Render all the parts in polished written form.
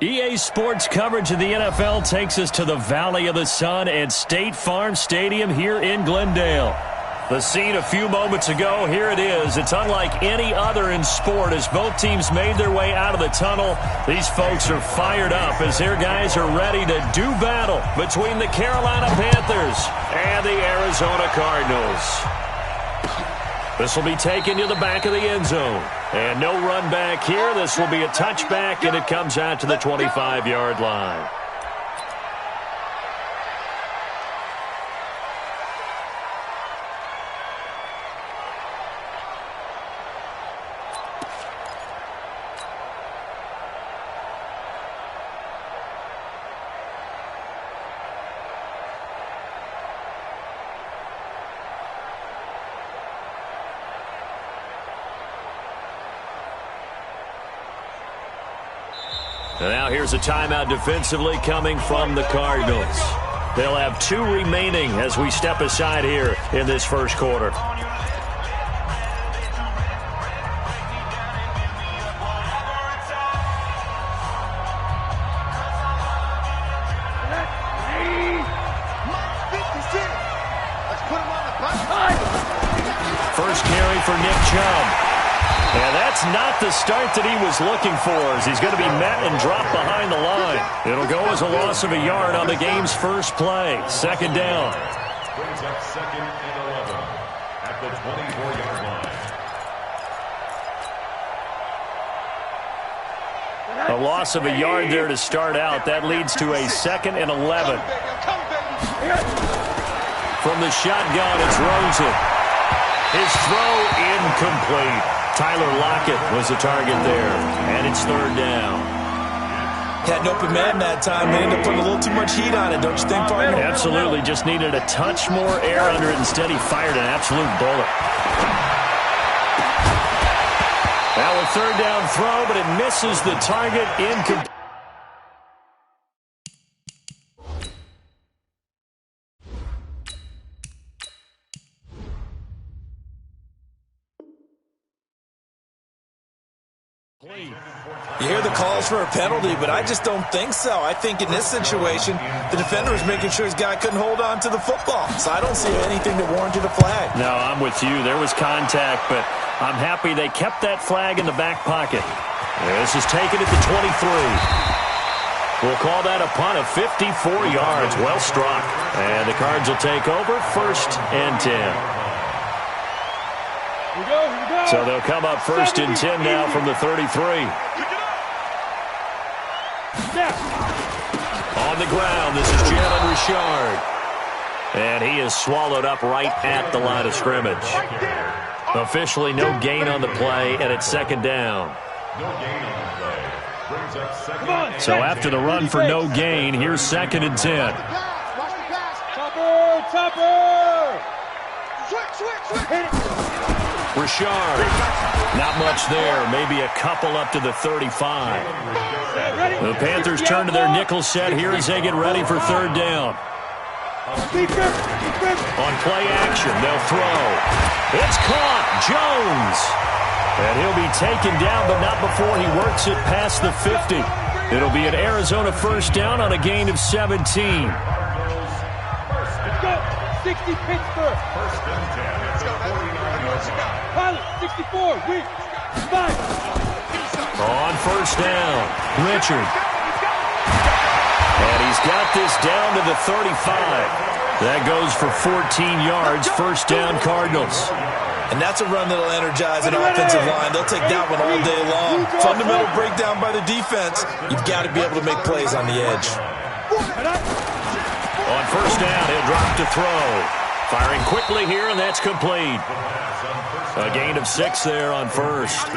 EA Sports coverage of the NFL takes us to the Valley of the Sun at State Farm Stadium here in Glendale. The scene a few moments ago, here it is. It's unlike any other in sport as both teams made their way out of the tunnel. These folks are fired up as their guys are ready to do battle between the Carolina Panthers and the Arizona Cardinals. This will be taken to the back of the end zone. And no run back here. This will be a touchback, and it comes out to the 25-yard line. Now here's a timeout defensively coming from the Cardinals. They'll have 2 remaining as we step aside here in this first quarter. First carry for Nick Chubb. And that's not the start that he was looking for, as he's going to be met and dropped behind the line. It'll go as a loss of a yard on the game's first play. Second down. Brings up 2nd and 11 at the 24-yard line. A loss of a yard there to start out. That leads to a 2nd and 11. From the shotgun, it's Rosen. His throw incomplete. Tyler Lockett was the target there, and it's 3rd down. Had an open man that time. They ended up putting a little too much heat on it, don't you think, partner? Absolutely. Just needed a touch more air under it. Instead, he fired an absolute bullet. Now a 3rd down throw, but it misses the target. Incomplete. You hear the calls for a penalty, but I just don't think so. I think in this situation, the defender was making sure his guy couldn't hold on to the football. So I don't see anything that warranted a flag. No, I'm with you. There was contact, but I'm happy they kept that flag in the back pocket. This is taken at the 23. We'll call that a punt of 54 yards. Well struck. And the Cards will take over 1st and 10. So they'll come up 1st and 10 now from the 33. On the ground, this is Jalen Richard. And he is swallowed up right at the line of scrimmage. Officially no gain on the play, and it's 2nd down. So after the run for no gain, here's 2nd and 10. Richard, not much there, maybe a couple up to the 35. The Panthers turn to their nickel set here as they get ready for 3rd down. On play action, they'll throw. It's caught, Jones. And he'll be taken down, but not before he works it past the 50. It'll be an Arizona 1st down on a gain of 17. 60 Pittsburgh. 1st and 10. It's got 49 yards. Pilot, 64, weak, 5. On 1st down, Richard. And he's got this down to the 35. That goes for 14 yards, 1st down Cardinals. And that's a run that'll energize an offensive line. They'll take that one all day long. Fundamental breakdown by the defense. You've got to be able to make plays on the edge. On 1st down, he'll drop to throw. Firing quickly here, and that's complete. A gain of 6 there on 1st.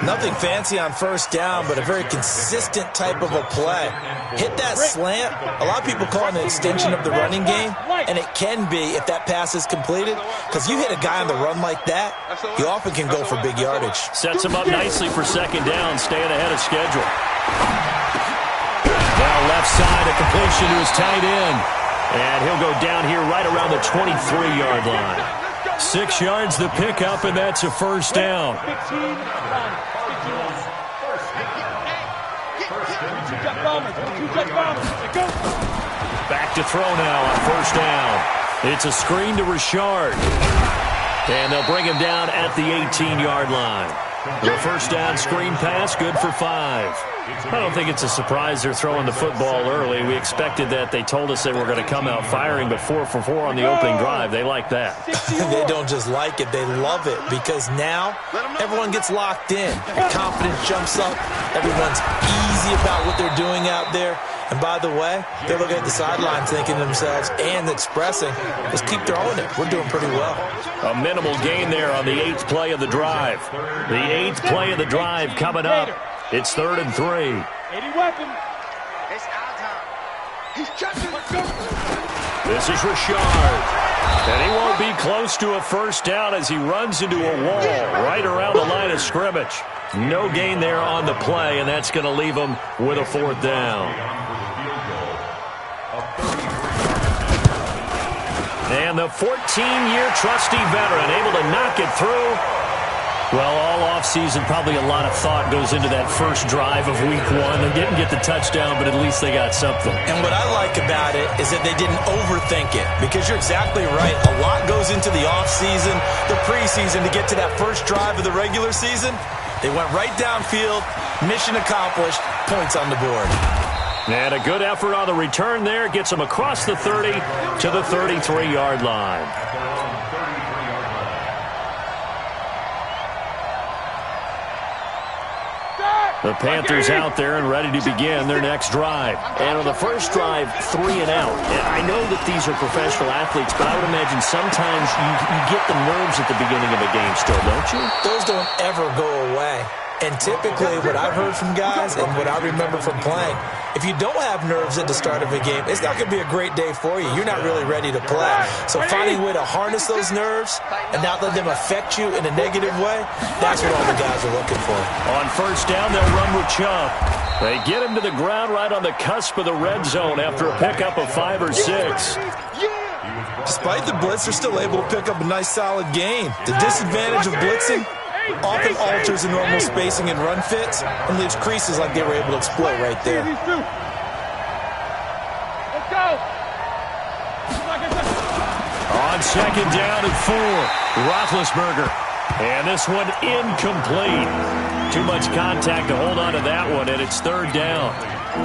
Nothing fancy on 1st down, but a very consistent type of a play. Hit that slant. A lot of people call it an extension of the running game, and it can be if that pass is completed, because you hit a guy on the run like that, you often can go for big yardage. Sets him up nicely for 2nd down, staying ahead of schedule. Now left side, a completion to his tight end. And he'll go down here right around the 23-yard line. 6 yards the pickup, and that's a 1st down. 1st and 10. Two-jet bombers. Two-jet bombers. Let's go. Back to throw now on first down. It's a screen to Richard. And they'll bring him down at the 18-yard line. The first down screen pass, good for 5. I don't think it's a surprise they're throwing the football early. We expected that. They told us they were going to come out firing, but 4 for 4 on the opening drive. They like that. They don't just like it, they love it, because now everyone gets locked in. Confidence jumps up. Everyone's easy about what they're doing out there. And by the way, they're looking at the sideline thinking to themselves and expressing, let's keep throwing it. We're doing pretty well. A minimal gain there on the 8th play of the drive. The 8th play of the drive coming up. It's 3rd and 3. 80 weapons. It's our time. He's catching. Let's go. This is Richard. And he won't be close to a first down as he runs into a wall right around the line of scrimmage. No gain there on the play, and that's going to leave him with a 4th down. And the 14-year trusty veteran able to knock it through. Well, all offseason, probably a lot of thought goes into that first drive of week 1. They didn't get the touchdown, but at least they got something. And what I like about it is that they didn't overthink it, because you're exactly right. A lot goes into the offseason, the preseason, to get to that first drive of the regular season. They went right downfield, mission accomplished, points on the board. And a good effort on the return there. Gets them across the 30 to the 33-yard line. The Panthers out there and ready to begin their next drive. And on the first drive, 3 and out. And I know that these are professional athletes, but I would imagine sometimes you get the nerves at the beginning of a game still, don't you? Those don't ever go away. And typically what I've heard from guys and what I remember from playing, if you don't have nerves at the start of a game, it's not going to be a great day for you. You're not really ready to play. So finding a way to harness those nerves and not let them affect you in a negative way, that's what all the guys are looking for. On first down, they'll run with Chubb. They get him to the ground right on the cusp of the red zone after a pickup of 5 or 6. Despite the blitz, they're still able to pick up a nice solid gain. The disadvantage of blitzing often alters the normal spacing and run fits and leaves creases like they were able to exploit right there. Let's go. On second down and 4, Roethlisberger. And this one incomplete. Too much contact to hold on to that one, and it's 3rd down.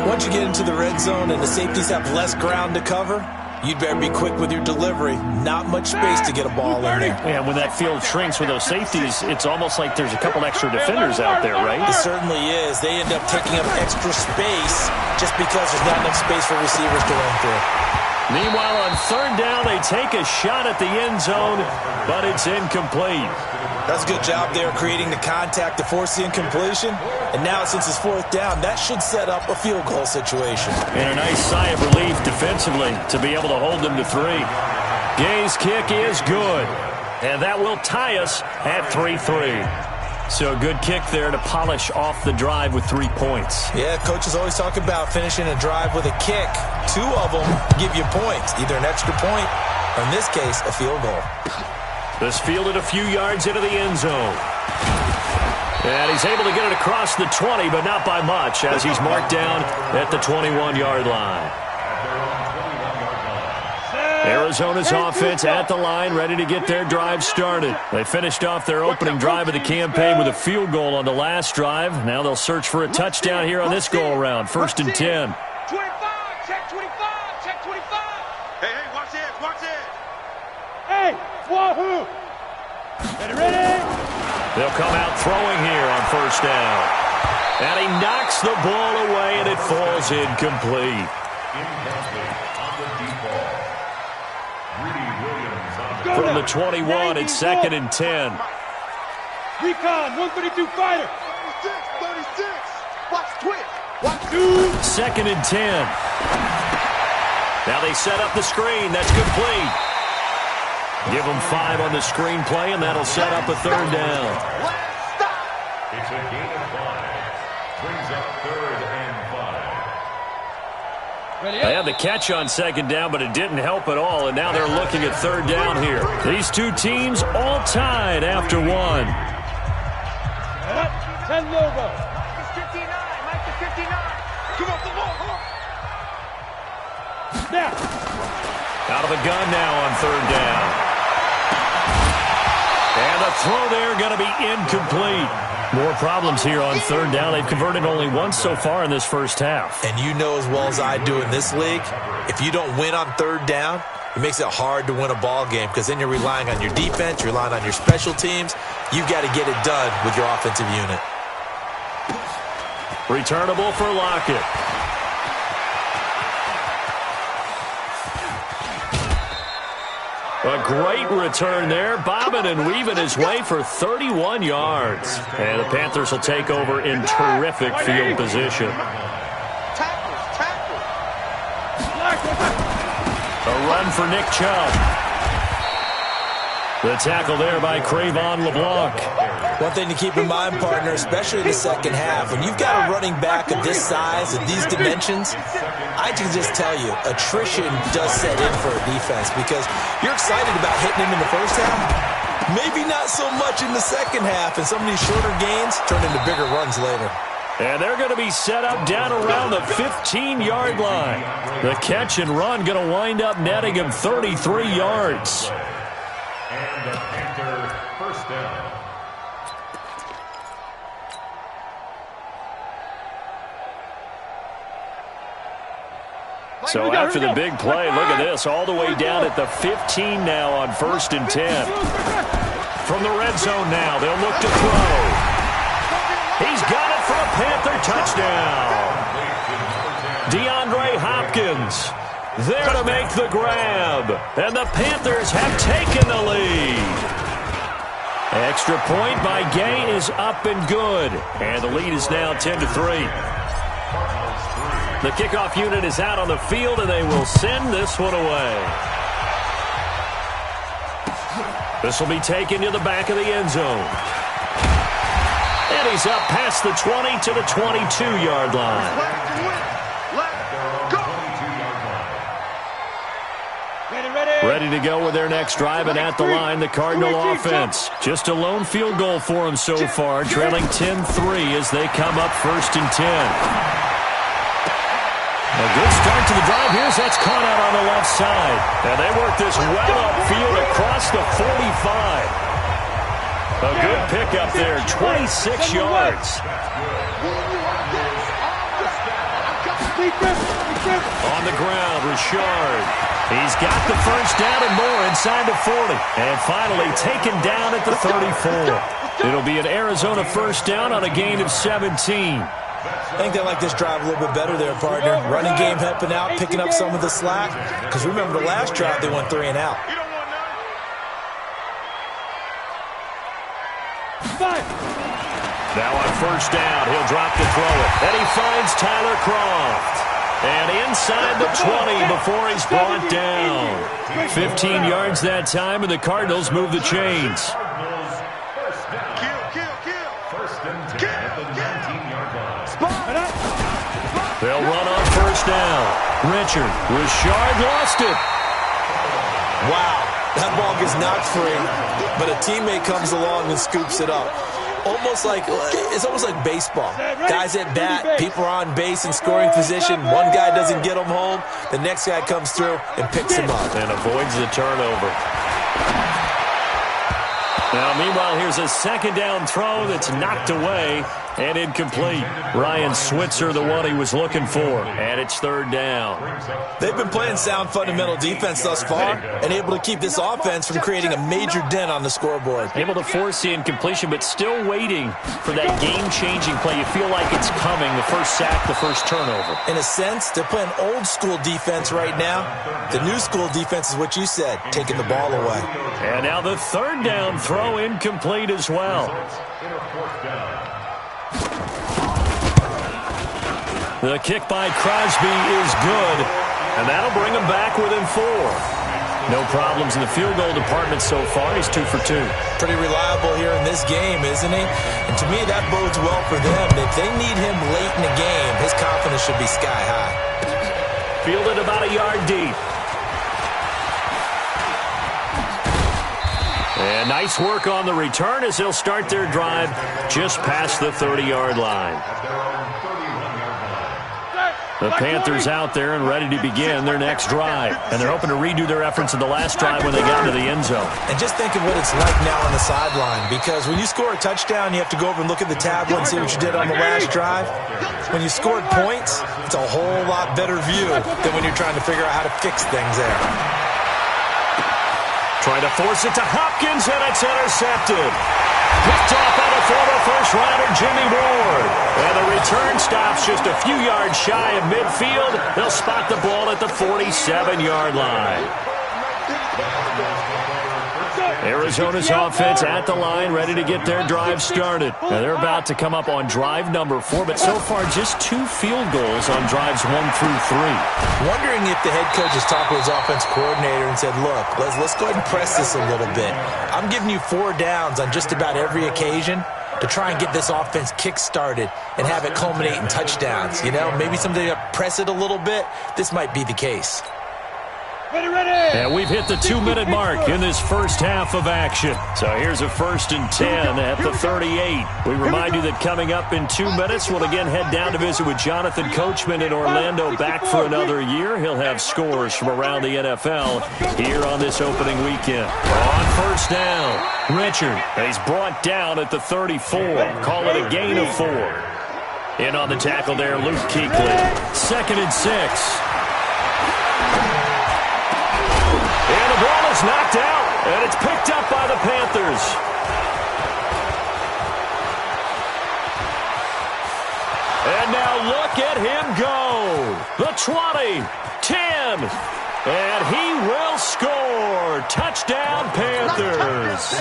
Once you get into the red zone and the safeties have less ground to cover, you'd better be quick with your delivery. Not much space to get a ball in there. And when that field shrinks with those safeties, it's almost like there's a couple extra defenders out there, right? It certainly is. They end up taking up extra space just because there's not enough space for receivers to run through. Meanwhile, on 3rd down, they take a shot at the end zone, but it's incomplete. That's a good job there creating the contact to force the incompletion. And now, since it's 4th down, that should set up a field goal situation. And a nice sigh of relief defensively to be able to hold them to 3. Gay's kick is good. And that will tie us at 3-3. So a good kick there to polish off the drive with 3 points. Yeah, coaches always talk about finishing a drive with a kick. 2 of them give you points, either an extra point or, in this case, a field goal. This fielded a few yards into the end zone. And he's able to get it across the 20, but not by much, as he's marked down at the 21-yard line. Arizona's offense at the line, ready to get their drive started. They finished off their opening drive of the campaign with a field goal on the last drive. Now they'll search for a touchdown here on this go-around. 1st and 10. 25, check 25, check 25. Hey, watch it, watch it. Hey, wahoo! Ready? They'll come out throwing here on 1st down. And he knocks the ball away, and it falls incomplete. From the 21, it's 2nd and 10. Recon, 132 fighter. 36. Watch twitch. Watch 2nd and 10. Now they set up the screen. That's complete. Give them 5 on the screen play, and that'll set up a 3rd down. It's a gain of 5. Brings up 3rd and 5. They had the catch on 2nd down, but it didn't help at all, and now they're looking at 3rd down here. These 2 teams all tied after 1. 10 logo. Mike is 59. Mike is 59. Come on, come on. Now. Out of the gun now on third down. And the throw there going to be incomplete. More problems here on third down. They've converted only once so far in this first half. And you know as well as I do in this league, if you don't win on third down, it makes it hard to win a ball game because then you're relying on your defense, you're relying on your special teams. You've got to get it done with your offensive unit. Returnable for Lockett. A great return there, bobbing and weaving his way for 31 yards. And the Panthers will take over in terrific field position. A run for Nick Chubb. The tackle there by Crayvon LeBlanc. One thing to keep in mind, partner, especially in the second half, when you've got a running back of this size and these dimensions, I can just tell you, attrition does set in for a defense because you're excited about hitting him in the first half. Maybe not so much in the second half, and some of these shorter gains turn into bigger runs later. And they're going to be set up down around the 15-yard line. The catch and run going to wind up netting him 33 yards. And the Panther first down. So after the big play, look at this, all the way down at the 15 now on 1st and 10. From the red zone now, they'll look to throw. He's got it for a Panther touchdown. DeAndre Hopkins there to make the grab. And the Panthers have taken the lead. Extra point by Gay is up and good. And the lead is now 10-3. The kickoff unit is out on the field, and they will send this one away. This will be taken to the back of the end zone. And he's up past the 20 to the 22-yard line. Ready to go with their next drive, and at the line, the Cardinal offense. Just a lone field goal for them so far, trailing 10-3 as they come up 1st and 10. A good start to the drive. Here's that's caught out on the left side. And they work this well upfield across the 45. A good pickup there, 26 yards. On the ground, Richard. He's got the first down and more inside the 40. And finally taken down at the 34. It'll be an Arizona first down on a gain of 17. I think they like this drive a little bit better there, partner. Running game helping out, picking up some of the slack. Because remember the last drive, they went 3 and out. Now on first down, he'll drop to throw it. And he finds Tyler Kroft. And inside the 20 before he's brought down. 15 yards that time, and the Cardinals move the chains. They'll run on first down. Richard lost it. Wow, that ball gets knocked free, but a teammate comes along and scoops it up. It's almost like baseball. Guys at bat, people are on base in scoring position. One guy doesn't get them home. The next guy comes through and picks him up. And avoids the turnover. Now, meanwhile, here's a second down throw that's knocked away and incomplete. Ryan Switzer, the one he was looking for. And it's third down. They've been playing sound fundamental defense thus far and able to keep this offense from creating a major dent on the scoreboard. Able to force the incompletion, but still waiting for that game-changing play. You feel like it's coming, the first sack, the first turnover. In a sense, they're playing old-school defense right now. The new-school defense is what you said, taking the ball away. And now the third down throw incomplete as well. The kick by Crosby is good, and that'll bring him back within 4. No problems in the field goal department so far. He's 2 for 2. Pretty reliable here in this game, isn't he? And to me, that bodes well for them. If they need him late in the game, his confidence should be sky high. Fielded about a yard deep. And nice work on the return as they'll start their drive just past the 30-yard line. The Panthers out there and ready to begin their next drive. And they're hoping to redo their efforts in the last drive when they got into the end zone. And just think of what it's like now on the sideline, because when you score a touchdown, you have to go over and look at the tablet and see what you did on the last drive. When you scored points, it's a whole lot better view than when you're trying to figure out how to fix things there. Trying to force it to Hopkins, and it's intercepted. Picked off by the former first-rounder Jimmy Ward. And the return stops just a few yards shy of midfield. They'll spot the ball at the 47-yard line. Arizona's offense at the line, ready to get their drive started. Now they're about to come up on drive number 4, but so far just 2 field goals on drives 1 through 3. Wondering if the head coach has talked with his offense coordinator and said, look, let's go ahead and press this a little bit. I'm giving you 4 downs on just about every occasion to try and get this offense kick-started and have it culminate in touchdowns. You know, maybe someday press it a little bit. This might be the case. And we've hit the 2-minute mark in this first half of action. So here's a 1st and 10 at the 38. We remind you that coming up in 2 minutes, we'll again head down to visit with Jonathan Coachman in Orlando, back for another year. He'll have scores from around the NFL here on this opening weekend. On first down, Richard. He's brought down at the 34. Call it a gain of 4. In on the tackle there, Luke Kuechly. 2nd and 6. And the ball is knocked out, and it's picked up by the Panthers. And now look at him go. The 20, 10, and he will score. Touchdown, Panthers.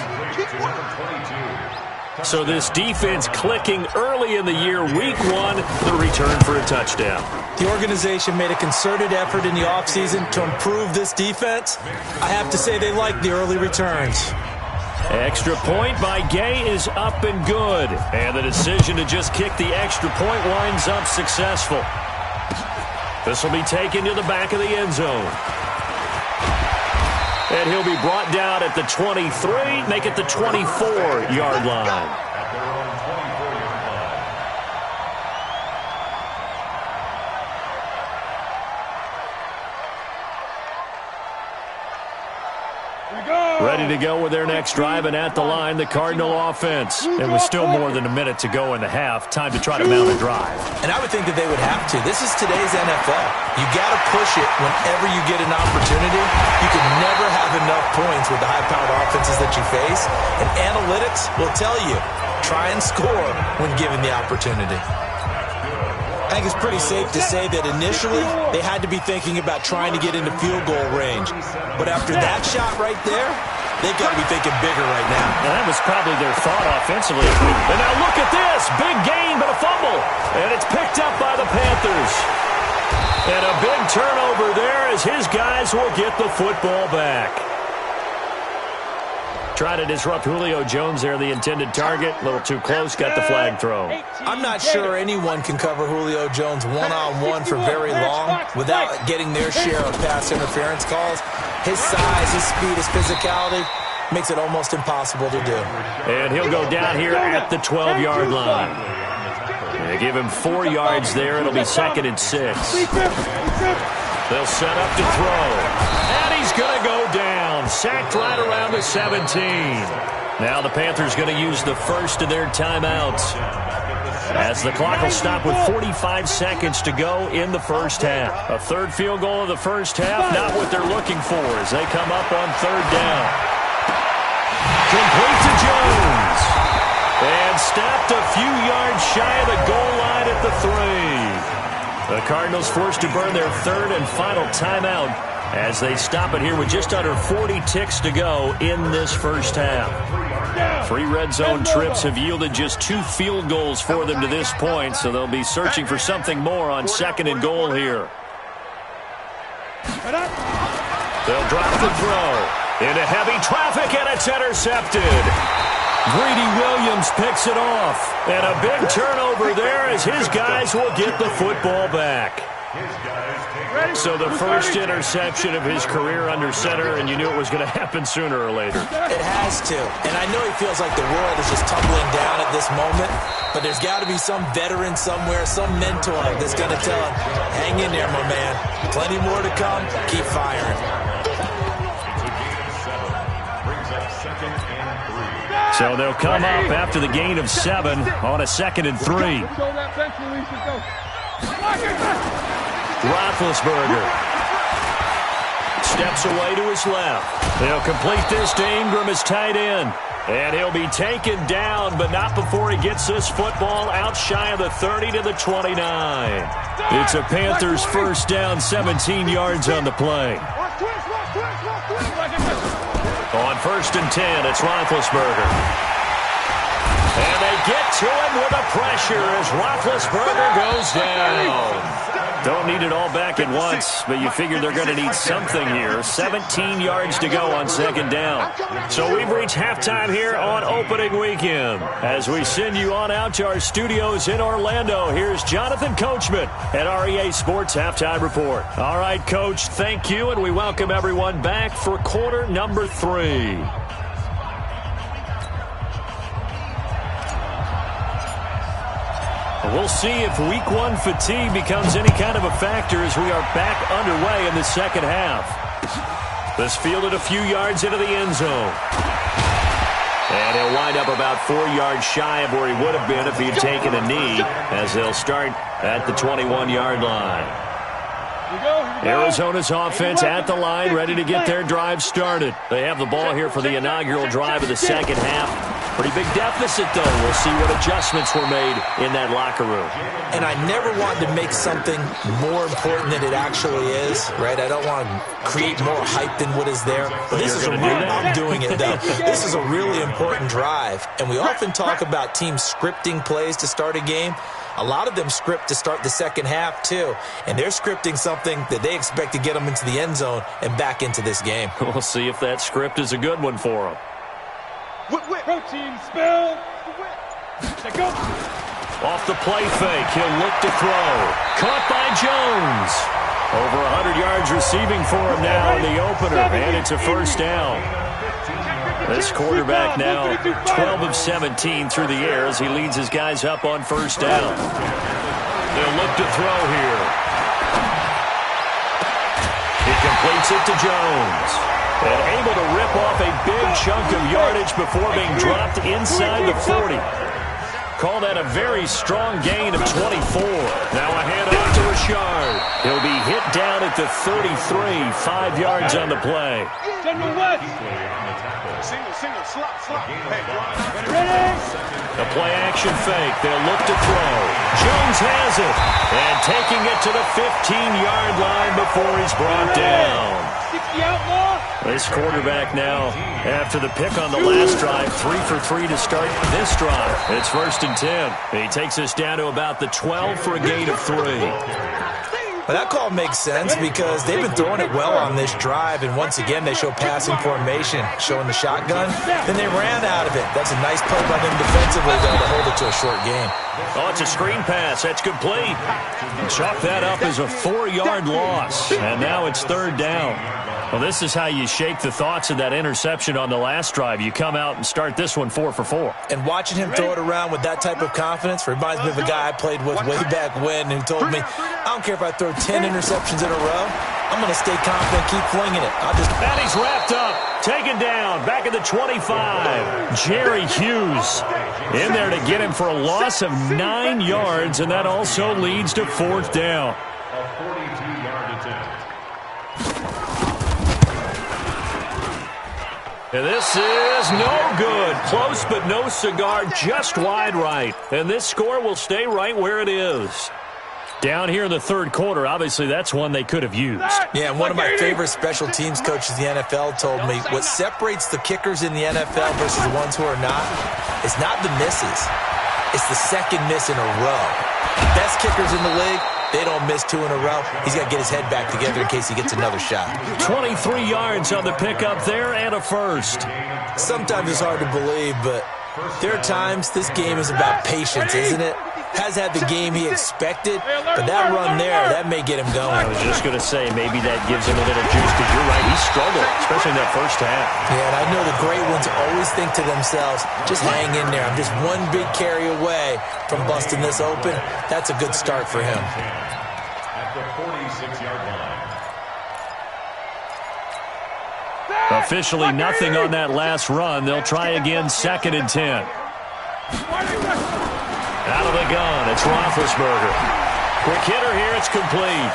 So this defense clicking early in the year, week 1, the return for a touchdown. The organization made a concerted effort in the offseason to improve this defense. I have to say they like the early returns. Extra point by Gay is up and good. And the decision to just kick the extra point winds up successful. This will be taken to the back of the end zone. And he'll be brought down at the 23, make it the 24-yard line. Ready to go with their next drive, and at the line, the Cardinal offense. It was still more than a minute to go in the half. Time to try to mount a drive. And I would think that they would have to. This is today's NFL. You got to push it whenever you get an opportunity. You can never have enough points with the high-powered offenses that you face. And analytics will tell you, try and score when given the opportunity. I think it's pretty safe to say that initially they had to be thinking about trying to get into field goal range. But after that shot right there, they've got to be thinking bigger right now. And that was probably their thought offensively. And now look at this. Big gain, but a fumble. And it's picked up by the Panthers. And a big turnover there as his guys will get the football back. Try to disrupt Julio Jones there, the intended target. A little too close, got the flag thrown. I'm not sure anyone can cover Julio Jones one-on-one for very long without getting their share of pass interference calls. His size, his speed, his physicality makes it almost impossible to do. And he'll go down here at the 12-yard line. They give him 4 yards there. It'll be 2nd and 6. They'll set up to throw. And he's going to go down. Sacked right around the 17. Now the Panthers going to use the first of their timeouts, as the clock will stop with 45 seconds to go in the first half. A 3rd field goal of the first half, not what they're looking for as they come up on 3rd down. Complete to Jones. And stopped a few yards shy of the goal line at the 3. The Cardinals forced to burn their 3rd and final timeout as they stop it here with just under 40 ticks to go in this first half. 3 red zone trips have yielded just 2 field goals for them to this point, so they'll be searching for something more on 2nd and goal here. They'll drop the throw into heavy traffic, and it's intercepted. Greedy Williams picks it off, and a big turnover there as his guys will get the football back. So the first interception of his career under center, and you knew it was going to happen sooner or later. It has to. And I know he feels like the world is just tumbling down at this moment, but there's got to be some veteran somewhere, some mentor that's going to tell him, hang in there, my man. Plenty more to come. Keep firing. So they'll come up after the gain of 7 on a 2nd and 3. Roethlisberger steps away to his left. They'll complete this to Ingram as tight end. And he'll be taken down, but not before he gets this football out shy of the 30 to the 29. It's a Panthers first down, 17 yards on the play. On 1st and 10, it's Roethlisberger. And they get to him with a pressure as Roethlisberger goes down. Don't need it all back at once, but you figure they're going to need something here. 17 yards to go on 2nd down. So we've reached halftime here on opening weekend. As we send you on out to our studios in Orlando, here's Jonathan Coachman at REA Sports Halftime Report. All right, Coach, thank you, and we welcome everyone back for quarter number 3. We'll see if week 1 fatigue becomes any kind of a factor as we are back underway in the second half. This fielded a few yards into the end zone. And he'll wind up about 4 yards shy of where he would have been if he had taken a knee, as they'll start at the 21-yard line. Arizona's offense at the line, ready to get their drive started. They have the ball here for the inaugural drive of the second half. Pretty big deficit, though. We'll see what adjustments were made in that locker room. And I never want to make something more important than it actually is, right? I don't want to create more hype than what is there. But this is I'm doing it, though. This is a really important drive. And we often talk about teams scripting plays to start a game. A lot of them script to start the second half, too. And they're scripting something that they expect to get them into the end zone and back into this game. We'll see if that script is a good one for them. Protein spill. Go. Off the play fake, he'll look to throw. Caught by Jones. Over 100 yards receiving for him now in the opener, and it's a first down. This quarterback now 12 of 17 through the air as he leads his guys up on first down. They'll look to throw here. He completes it to Jones. And able to rip off a big chunk of yardage before being dropped inside the 40. Call that a very strong gain of 24. Now a handoff to Richard. He'll be hit down at the 33, 5 yards on the play. Single, slot. Hey, A play action fake. They'll look to throw. Jones has it. And taking it to the 15-yard line before he's brought down. This quarterback now, after the pick on the last drive, 3 for 3 to start this drive. It's 1st and 10. He takes us down to about the 12 for a gain of 3. Well, that call makes sense because they've been throwing it well on this drive, and once again they show passing formation, showing the shotgun. Then they ran out of it. That's a nice play by them defensively, though, to hold it to a short game. Oh, it's a screen pass. That's complete. Chalk that up as a 4-yard loss, and now it's 3rd down. Well, this is how you shake the thoughts of that interception on the last drive. You come out and start this one 4 for 4. And watching him throw it around with that type of confidence reminds me of a guy I played with way back when who told me, I don't care if I throw 10 interceptions in a row. I'm going to stay confident, keep flinging it. And he's wrapped up, taken down, back at the 25. Jerry Hughes in there to get him for a loss of 9 yards, and that also leads to 4th down. A 42-yard attempt. And this is no good. Close but no cigar, just wide right. And this score will stay right where it is. Down here in the 3rd quarter, obviously that's one they could have used. Yeah, and one of my favorite special teams coaches in the NFL told me what separates the kickers in the NFL versus the ones who are not is not the misses. It's the second miss in a row. The best kickers in the league, they don't miss 2 in a row. He's got to get his head back together in case he gets another shot. 23 yards on the pickup there and a first. Sometimes it's hard to believe, but there are times this game is about patience, isn't it? has had the game he expected, but that run there, that may get him going. I was just going to say, maybe that gives him a little juice, because you're right, he struggled, especially in that first half. Yeah, and I know the great ones always think to themselves, just hang in there. I'm just one big carry away from busting this open. That's a good start for him. At the 46-yard line. Officially nothing on that last run. They'll try again, 2nd and 10. Out of the gun, it's Roethlisberger. Quick hitter here, it's complete.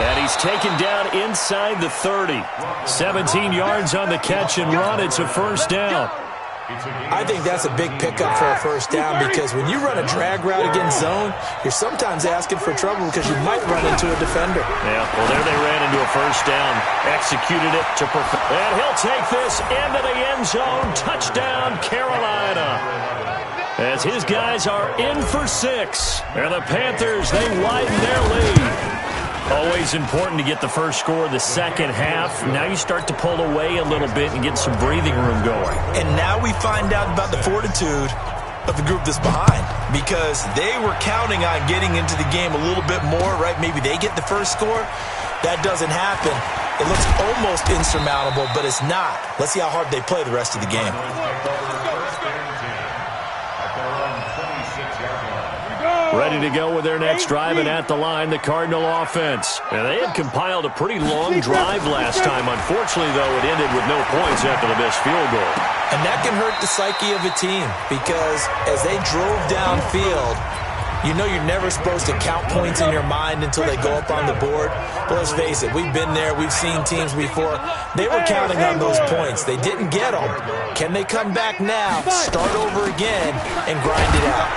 And he's taken down inside the 30. 17 yards on the catch and run. It's a first down. I think that's a big pickup for a first down, because when you run a drag route against zone, you're sometimes asking for trouble because you might run into a defender. Yeah, well, there they ran into a first down. Executed it to perfection. And he'll take this into the end zone. Touchdown, Carolina. As his guys are in for 6. And the Panthers, they widen their lead. Always important to get the first score of the second half. Now you start to pull away a little bit and get some breathing room going. And now we find out about the fortitude of the group that's behind, because they were counting on getting into the game a little bit more, right? Maybe they get the first score. That doesn't happen. It looks almost insurmountable, but it's not. Let's see how hard they play the rest of the game. Ready to go with their next drive, and at the line, the Cardinal offense. And they had compiled a pretty long drive last time. Unfortunately, though, it ended with no points after the missed field goal. And that can hurt the psyche of a team, because as they drove downfield, you know you're never supposed to count points in your mind until they go up on the board. But let's face it, we've been there. We've seen teams before. They were counting on those points. They didn't get them. Can they come back now, start over again, and grind it out?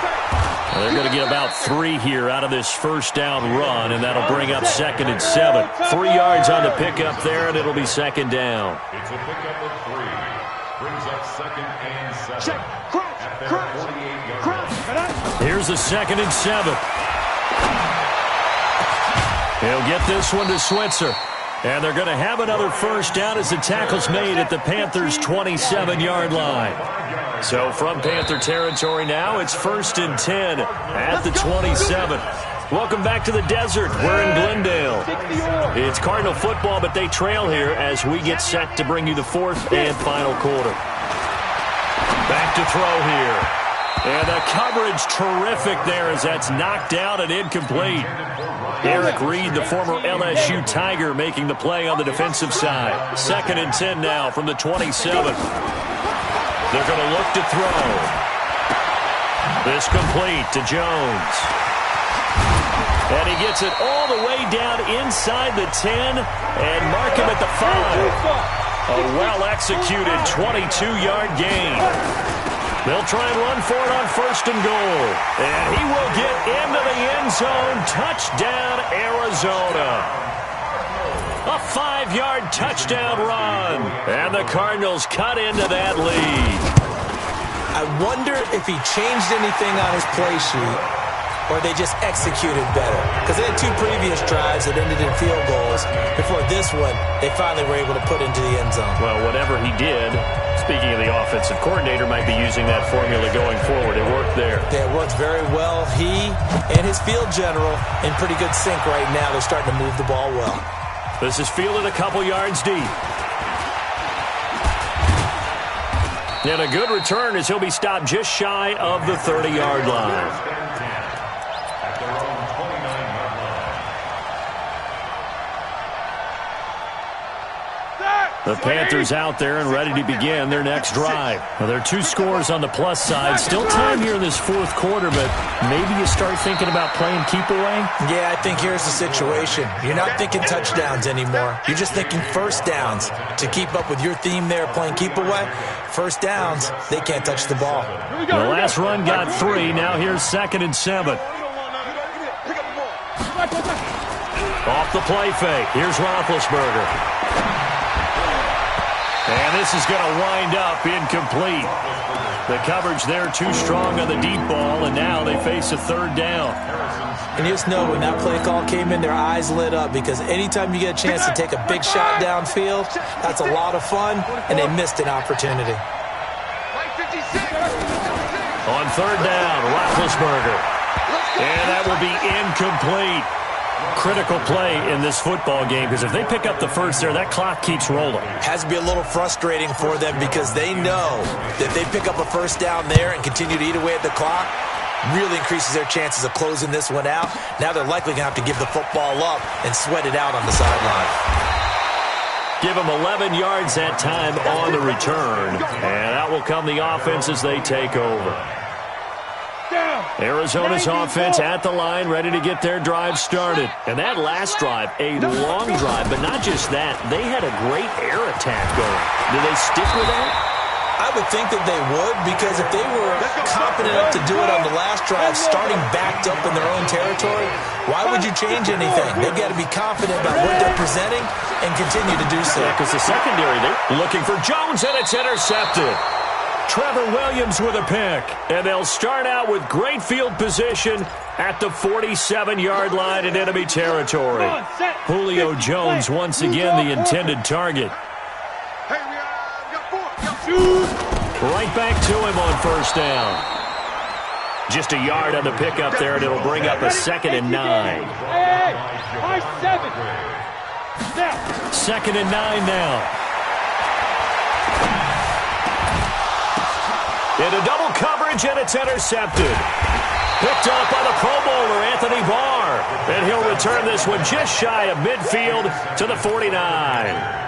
Well, they're going to get about 3 here out of this first down run, and that'll bring up 2nd and 7. 3 yards on the pickup there, and it'll be 2nd down. It's a pickup of 3. Brings up 2nd and 7. Check. At their 48-yard line. Here's the 2nd and 7. He'll get this one to Switzer. And they're going to have another first down as the tackle's made at the Panthers' 27-yard line. So from Panther territory now, it's 1st and 10 at the 27. Welcome back to the desert. We're in Glendale. It's Cardinal football, but they trail here as we get set to bring you the 4th and final quarter. Back to throw here. And the coverage terrific there as that's knocked down and incomplete. Eric Reed, the former LSU Tiger, making the play on the defensive side. 2nd and 10 now from the 27. They're going to look to throw. This complete to Jones. And he gets it all the way down inside the 10 and mark him at the 5. A well-executed 22-yard gain. They'll try and run for it on 1st and goal. And he will get into the end zone. Touchdown, Arizona. A 5-yard touchdown run. And the Cardinals cut into that lead. I wonder if he changed anything on his play sheet, or they just executed better. Because they had 2 previous drives that ended in field goals. Before this one, they finally were able to put into the end zone. Well, whatever he did, speaking of the offensive coordinator, might be using that formula going forward. It worked there. Yeah, it worked very well. He and his field general in pretty good sync right now. They're starting to move the ball well. This is fielded a couple yards deep. And a good return as he'll be stopped just shy of the 30-yard line. The Panthers out there and ready to begin their next drive. Well, there are 2 scores on the plus side. Still time here in this 4th quarter, but maybe you start thinking about playing keep away? Yeah, I think here's the situation. You're not thinking touchdowns anymore. You're just thinking first downs. To keep up with your theme there, playing keep away, first downs, they can't touch the ball. The last run got 3. Now here's 2nd and 7. Off the play fake. Here's Roethlisberger. And this is going to wind up incomplete. The coverage there too strong on the deep ball, and now they face a 3rd down. And you just know when that play call came in, their eyes lit up, because anytime you get a chance to take a big shot downfield, that's a lot of fun, and they missed an opportunity. On 3rd down, Roethlisberger. And that will be incomplete. Critical play in this football game, because if they pick up the first there, that clock keeps rolling. Has to be a little frustrating for them because they know that if they pick up a first down there and continue to eat away at the clock, really increases their chances of closing this one out. Now they're likely going to have to give the football up and sweat it out on the sideline. Give them 11 yards that time on the return. And out will come the offense as they take over. Arizona's offense at the line, ready to get their drive started. And that last drive, a long drive, but not just that. They had a great air attack going. Do they stick with that? I would think that they would, because if they were confident enough to do it on the last drive, starting backed up in their own territory, why would you change anything? They've got to be confident about what they're presenting and continue to do so. Yeah, because the secondary, they're looking for Jones, and it's intercepted. Trevor Williams with a pick, and they'll start out with great field position at the 47-yard line in enemy territory. Julio Jones once again the intended target. Right back to him on first down. Just a yard on the pickup there, and it'll bring up a 2nd and 9. 2nd and 9 now. Into double coverage, and it's intercepted. Picked up by the Pro Bowler, Anthony Barr. And he'll return this one just shy of midfield to the 49.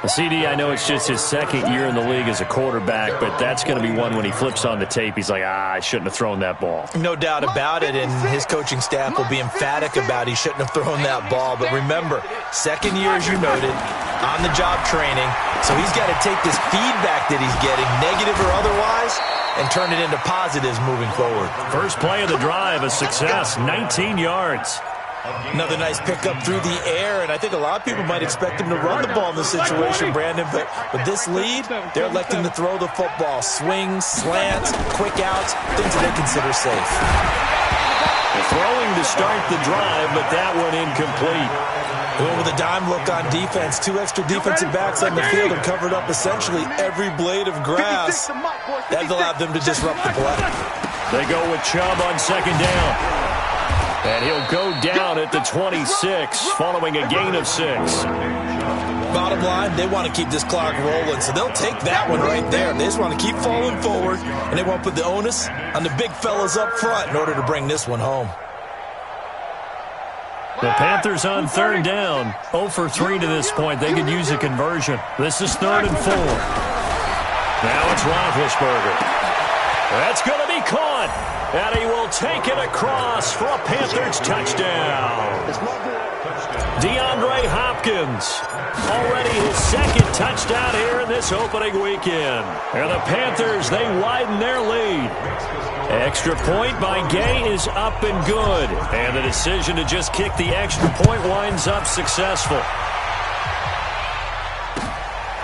CD, I know it's just his second year in the league as a quarterback, but that's going to be one when he flips on the tape. He's like, I shouldn't have thrown that ball. No doubt about it, and his coaching staff will be emphatic about he shouldn't have thrown that ball. But remember, second year, as you noted, on-the-job training, so he's got to take this feedback that he's getting, negative or otherwise, and turn it into positives moving forward. First play of the drive, a success, 19 yards. Another nice pickup through the air, and I think a lot of people might expect him to run the ball in this situation, Brandon, but with this lead, they're electing to throw the football. Swings, slants, quick outs, things that they consider safe. Throwing to start the drive, but that one incomplete. Going with a dime look on defense. 2 extra defensive backs on the field and covered up essentially every blade of grass. That allowed them to disrupt the play. They go with Chubb on second down. And he'll go down at the 26, following a gain of 6. Bottom line, they want to keep this clock rolling, so they'll take that one right there. They just want to keep falling forward, and they want to put the onus on the big fellas up front in order to bring this one home. The Panthers on third down. 0 for 3 to this point. They could use a conversion. This is 3rd and 4. Now it's Roethlisberger. That's going to be caught. And he will take it across for a Panthers touchdown. DeAndre Hopkins, already his 2nd touchdown here in this opening weekend. And the Panthers, they widen their lead. Extra point by Gay is up and good. And the decision to just kick the extra point winds up successful.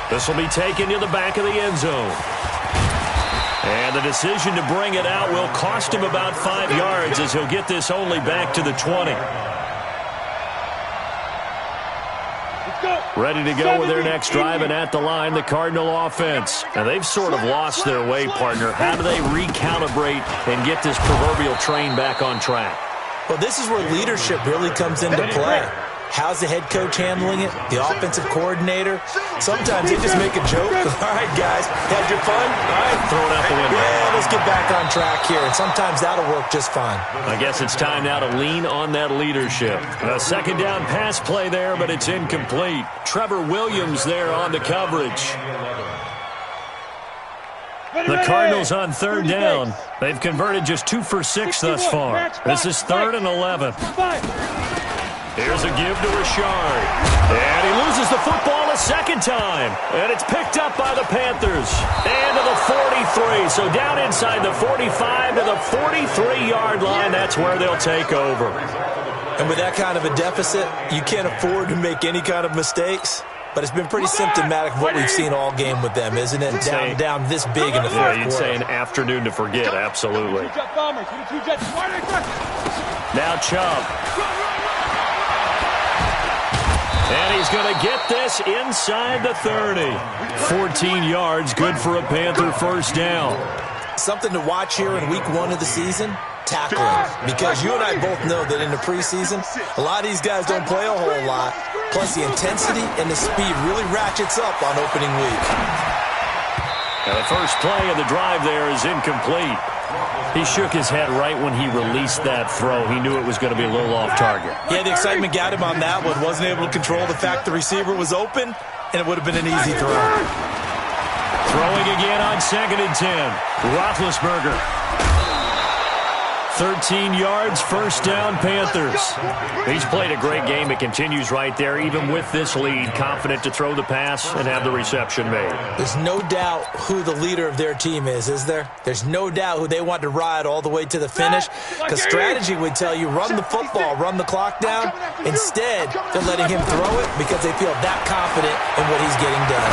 This will be taken to the back of the end zone. And the decision to bring it out will cost him about 5 yards as he'll get this only back to the 20. Ready to go with their next drive, and at the line, the Cardinal offense. And they've sort of lost their way, partner. How do they recalibrate and get this proverbial train back on track? Well, this is where leadership really comes into play. How's the head coach handling it? The offensive coordinator? Sometimes they just make a joke. All right, guys, had your fun? All right. Throw it out the window. Yeah, let's get back on track here. And sometimes that'll work just fine. I guess it's time now to lean on that leadership. A second down pass play there, but it's incomplete. Trevor Williams there on the coverage. The Cardinals on third down. They've converted just 2 for 6 thus far. This is 3rd and 11. Here's a give to Richard. And he loses the football a second time. And it's picked up by the Panthers. And to the 43. So down inside the 45 to the 43-yard line. That's where they'll take over. And with that kind of a deficit, you can't afford to make any kind of mistakes. But it's been pretty symptomatic of what we've seen all game with them, isn't it? Down this big in the fourth quarter. You'd say an afternoon to forget, absolutely. Now Chubb. And he's going to get this inside the 30. 14 yards, good for a Panther first down. Something to watch here in week 1 of the season. tackling, because you and I both know that in the preseason, a lot of these guys don't play a whole lot, plus the intensity and the speed really ratchets up on opening week. And the first play of the drive there is incomplete. He shook his head right when he released that throw. He knew it was going to be a little off target. Yeah, the excitement got him on that one. Wasn't able to control the fact the receiver was open, and it would have been an easy throw. Throwing again on 2nd and 10. Roethlisberger. 13 yards, first down, Panthers. He's played a great game. It continues right there, even with this lead. Confident to throw the pass and have the reception made. There's no doubt who the leader of their team is there? There's no doubt who they want to ride all the way to the finish, because strategy would tell you run the football, run the clock down. Instead, they're letting him throw it because they feel that confident in what he's getting done.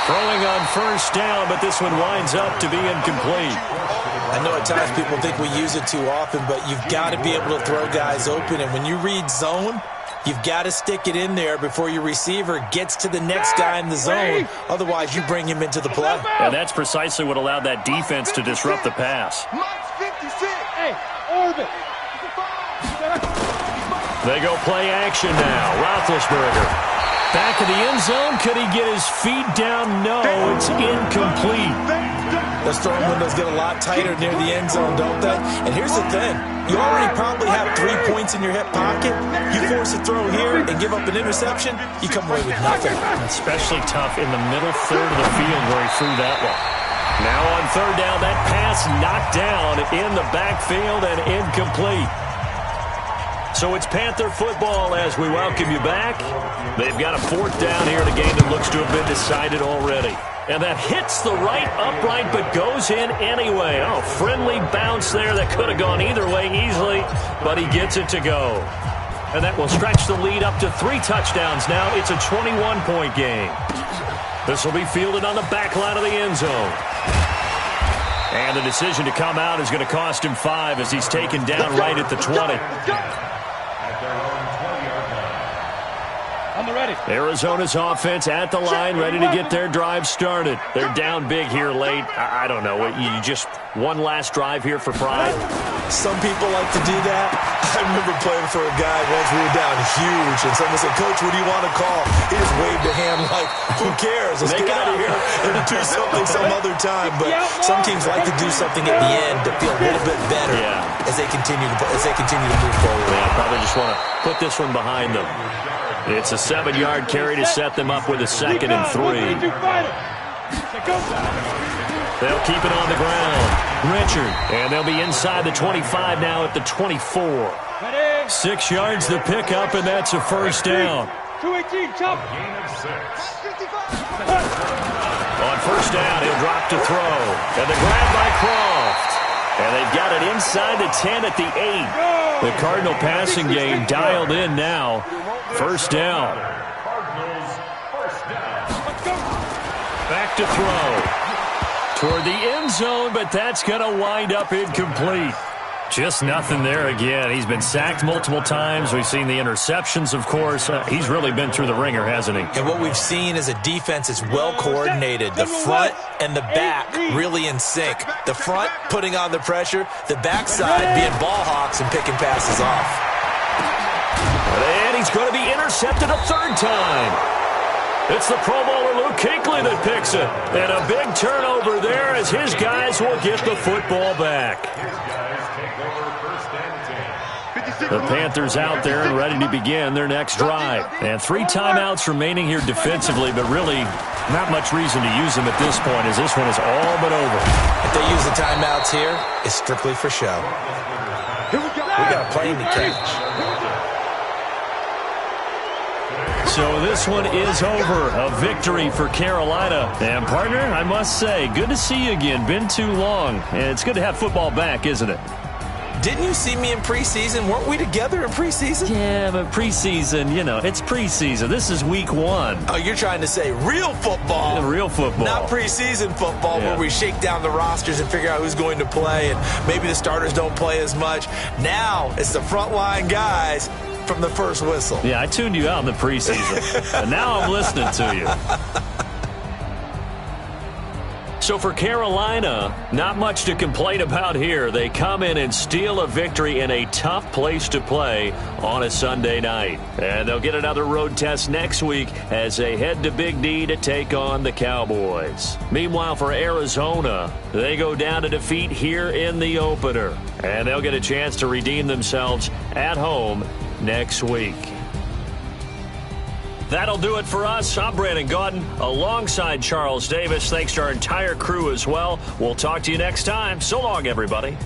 Throwing on first down, but this one winds up to be incomplete. I know at times people think we use it too often, but you've got to be able to throw guys open. And when you read zone, you've got to stick it in there before your receiver gets to the next guy in the zone. Otherwise, you bring him into the play. And that's precisely what allowed that defense to disrupt the pass. Hey, orbit. They go play action now. Roethlisberger. Back of the end zone. Could he get his feet down? No, it's incomplete. Those throwing windows get a lot tighter near the end zone, don't they? And here's the thing. You already probably have 3 points in your hip pocket. You force a throw here and give up an interception, you come away with nothing. Especially tough in the middle third of the field where he threw that one. Now on third down, that pass knocked down in the backfield and incomplete. So it's Panther football as we welcome you back. They've got a 4th down here in a game that looks to have been decided already. And that hits the right upright but goes in anyway. Oh, friendly bounce there that could have gone either way easily, but he gets it to go. And that will stretch the lead up to 3 touchdowns now. It's a 21-point game. This will be fielded on the back line of the end zone. And the decision to come out is going to cost him 5 as he's taken down right at the 20. Arizona's offense at the line, ready to get their drive started. They're down big here late. I don't know. You just one last drive here for pride? Some people like to do that. I remember playing for a guy once. We were down huge, and someone said, "Coach, what do you want to call?" He just waved a hand like, "Who cares? Let's get out of here and do something some other time." But some teams like to do something at the end to feel a little bit better as they continue to move forward. Yeah, probably just want to put this one behind them. It's a 7-yard carry to set them up with a 2nd and 3. They'll keep it on the ground. Richard, and they'll be inside the 25 now at the 24. 6 yards the pickup, and that's a first down. 218, chop. On first down, he'll drop to throw. And the grab by Croft. And they've got it inside the 10 at the 8. The Cardinal passing game dialed in now. First down. Back to throw. Toward the end zone, but that's going to wind up incomplete. Just nothing there again. He's been sacked multiple times. We've seen the interceptions, of course. He's really been through the ringer, hasn't he? And what we've seen is a defense that's well coordinated. The front and the back really in sync. The front putting on the pressure. The backside being ball hawks and picking passes off. And he's going to be intercepted a 3rd time. It's the Pro Bowler Luke Kuechly that picks it. And a big turnover there as his guys will get the football back. The Panthers out there and ready to begin their next drive. And 3 timeouts remaining here defensively, but really not much reason to use them at this point as this one is all but over. If they use the timeouts here, it's strictly for show. We got a plane to catch. So this one is over. A victory for Carolina. And, partner, I must say, good to see you again. Been too long. And it's good to have football back, isn't it? Didn't you see me in preseason? Weren't we together in preseason? Yeah, but preseason, it's preseason. This is week 1. Oh, you're trying to say real football. Yeah, real football. Not preseason football where we shake down the rosters and figure out who's going to play, and maybe the starters don't play as much. Now it's the frontline guys from the first whistle. Yeah, I tuned you out in the preseason, and now I'm listening to you. So for Carolina, not much to complain about here. They come in and steal a victory in a tough place to play on a Sunday night. And they'll get another road test next week as they head to Big D to take on the Cowboys. Meanwhile, for Arizona, they go down to defeat here in the opener. And they'll get a chance to redeem themselves at home next week. That'll do it for us. I'm Brandon Gaudin alongside Charles Davis. Thanks to our entire crew as well. We'll talk to you next time. So long, everybody.